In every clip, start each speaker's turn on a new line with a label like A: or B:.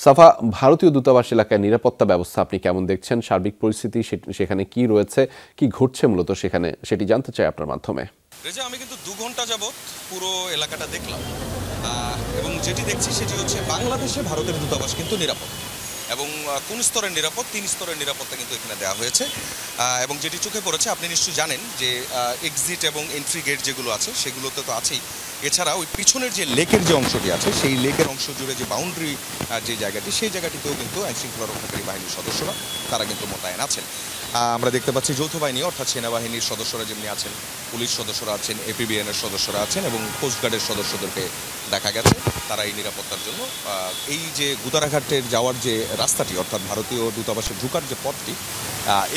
A: সাফা, ভারতীয় দূতাবাস এলাকায় নিরাপত্তা ব্যবস্থা আপনি কেমন দেখছেন? সার্বিক পরিস্থিতি সেখানে কি রয়েছে, কি ঘটছে মূলত সেখানে, সেটি জানতে চাই আপনার মাধ্যমে।
B: রেজা, আমি কিন্তু 2 ঘন্টা যাবত পুরো এলাকাটা দেখলাম এবং যেটি দেখছি সেটি হচ্ছে বাংলাদেশে ভারতের দূতাবাস কিন্তু নিরাপদ এবং কোন স্তরের নিরাপদ, 3 স্তরের নিরাপত্তা কিন্তু এখানে দেওয়া হয়েছে এবং যেটি চোখে পড়েছে, আপনি নিশ্চয়ই জানেন যে এক্সিট এবং এন্ট্রি গেট যেগুলো আছে সেগুলোতে তো আছেই। এছাড়া ওই পিছনের যে লেকের যে অংশটি আছে সেই লেকের অংশ জুড়ে যে বাউন্ডারি যে জায়গাটি, সেই জায়গাটিতেও কিন্তু আইনশৃঙ্খলা রক্ষাকারী বাহিনীর সদস্যরা তারা কিন্তু মোতায়েন আছেন। আমরা দেখতে পাচ্ছি যৌথ বাহিনী অর্থাৎ সেনাবাহিনীর সদস্যরা যেমনি আছেন, পুলিশ সদস্যরা আছেন, এপিবিএনের সদস্যরা আছেন এবং কোস্টগার্ডের সদস্যদেরকে দেখা গেছে তারা এই নিরাপত্তার জন্য এই যে গুদারাঘাটের যাওয়ার যে রাস্তাটি অর্থাৎ ভারতীয় দূতাবাসে ঢুকার যে পথটি,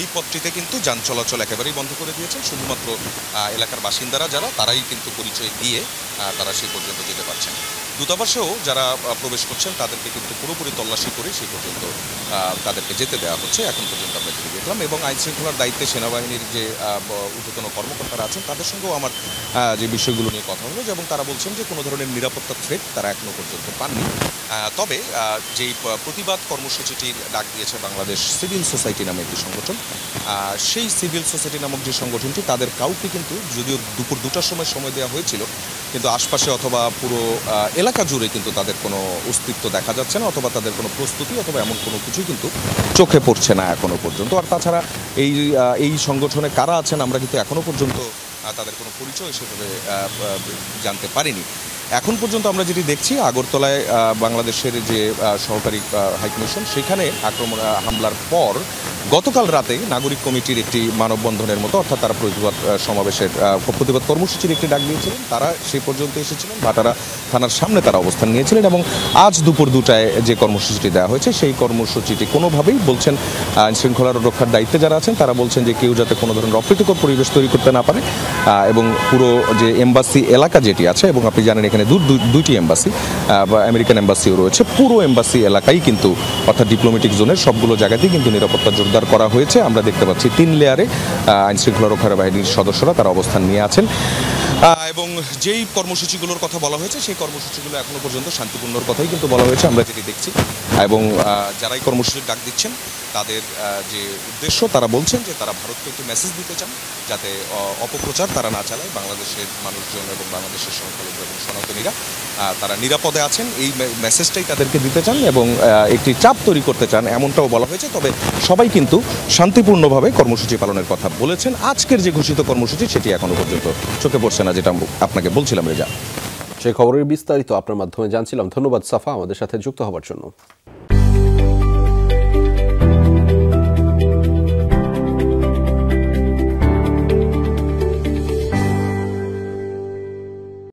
B: এই পথটিতে কিন্তু যান চলাচল একেবারেই বন্ধ করে দিয়েছেন। শুধুমাত্র এলাকার বাসিন্দারা যারা, তারাই কিন্তু পরিচয় দিয়ে তারা সেই পর্যন্ত যেতে পারছেন। দূতাবাসেও যারা প্রবেশ করছেন তাদেরকে কিন্তু পুরোপুরি তল্লাশি করে সেই পর্যন্ত তাদেরকে যেতে দেওয়া হচ্ছে এখন পর্যন্ত আমরা যেটি দেখলাম। এবং আইনশৃঙ্খলার দায়িত্বে সেনাবাহিনীর যে ঊর্ধ্বতন কর্মকর্তারা আছেন তাদের সঙ্গেও আমার যে বিষয়গুলো নিয়ে কথা হলো, এবং তারা বলছেন যে কোনো ধরনের নিরাপত্তা থ্রেট তারা এখনও পর্যন্ত পাননি। তবে যেই প্রতিবাদ কর্মসূচিটির ডাক দিয়েছে বাংলাদেশ সিভিল সোসাইটি নামে একটি সংগঠন, সেই সিভিল সোসাইটি নামক যে সংগঠনটি, তাদের কাউকে কিন্তু যদিও দুপুর 2টার সময় দেওয়া হয়েছিল, কিন্তু আশপাশে অথবা পুরো এলাকা জুড়ে কিন্তু তাদের কোনো অস্তিত্ব দেখা যাচ্ছে না, অথবা তাদের কোনো প্রস্তুতি অথবা এমন কোনো কিছুই কিন্তু চোখে পড়ছে না এখনও পর্যন্ত। আর তাছাড়া এই সংগঠনে কারা আছেন আমরা কিন্তু এখনও পর্যন্ত তাদের কোনো পরিচয় সেভাবে জানতে পারিনি। এখন পর্যন্ত আমরা যেটি দেখছি, আগরতলায় বাংলাদেশের যে সহকারী হাইকমিশন, সেখানে হামলার পর গতকাল রাতে নাগরিক কমিটির একটি মানববন্ধনের মতো, অর্থাৎ তারা প্রতিবাদ সমাবেশের প্রতিবাদ কর্মসূচির একটি ডাক দিয়েছিলেন। তারা সেই পর্যন্ত এসেছিলেন, ভাটারা থানার সামনে তারা অবস্থান নিয়েছিলেন এবং আজ দুপুর 2টায় যে কর্মসূচিটি দেওয়া হয়েছে সেই কর্মসূচিটি কোনোভাবেই বলছেন আইনশৃঙ্খলার রক্ষার দায়িত্বে যারা আছেন তারা বলছেন যে কেউ যাতে কোনো ধরনের অপ্রীতিকর পরিবেশ তৈরি করতে না পারে এবং পুরো যে এম্বাসি এলাকা যেটি আছে, এবং আপনি জানেন এখানে দুইটি এম্বাসি বা আমেরিকান এম্বাসিও রয়েছে, পুরো এম্বাসি এলাকাই কিন্তু অর্থাৎ ডিপ্লোম্যাটিক জোনের সবগুলো জায়গাতেই কিন্তু নিরাপত্তা জোরদার করা হয়েছে। আমরা দেখতে পাচ্ছি 3 লেয়ারে আইনশৃঙ্খলা রক্ষাকারী বাহিনীর সদস্যরা তারা অবস্থান নিয়ে আছেন এবং যেই কর্মসূচিগুলোর কথা বলা হয়েছে সেই কর্মসূচিগুলো এখনো পর্যন্ত শান্তিপূর্ণর কথাই কিন্তু বলা হয়েছে আমরা যেটি দেখছি। এবং যারাই কর্মসূচির ডাক দিচ্ছেন তাদের যে উদ্দেশ্য, তারা বলছেন যে তারা ভারতকে একটি মেসেজ দিতে চান যাতে অপপ্রচার তারা না চালায়, বাংলাদেশের মানুষজন এবং বাংলাদেশের সংখ্যালঘু এবং সনাতনীরা তারা নিরাপদে আছেন এই মেসেজটাই তাদেরকে দিতে চান এবং একটি চাপ তৈরি করতে চান এমনটাও বলা হয়েছে। তবে সবাই কিন্তু শান্তিপূর্ণভাবে কর্মসূচি পালনের কথা বলেছেন। আজকের যে ঘোষিত কর্মসূচি সেটি এখনো পর্যন্ত চোখে পড়ছে না, যেটা আপনাকে বলছিলাম রেজা।
A: সেই খবরের বিস্তারিত আপনার মাধ্যমে জানছিলাম। ধন্যবাদ সাফা আমাদের সাথে যুক্ত হওয়ার জন্য।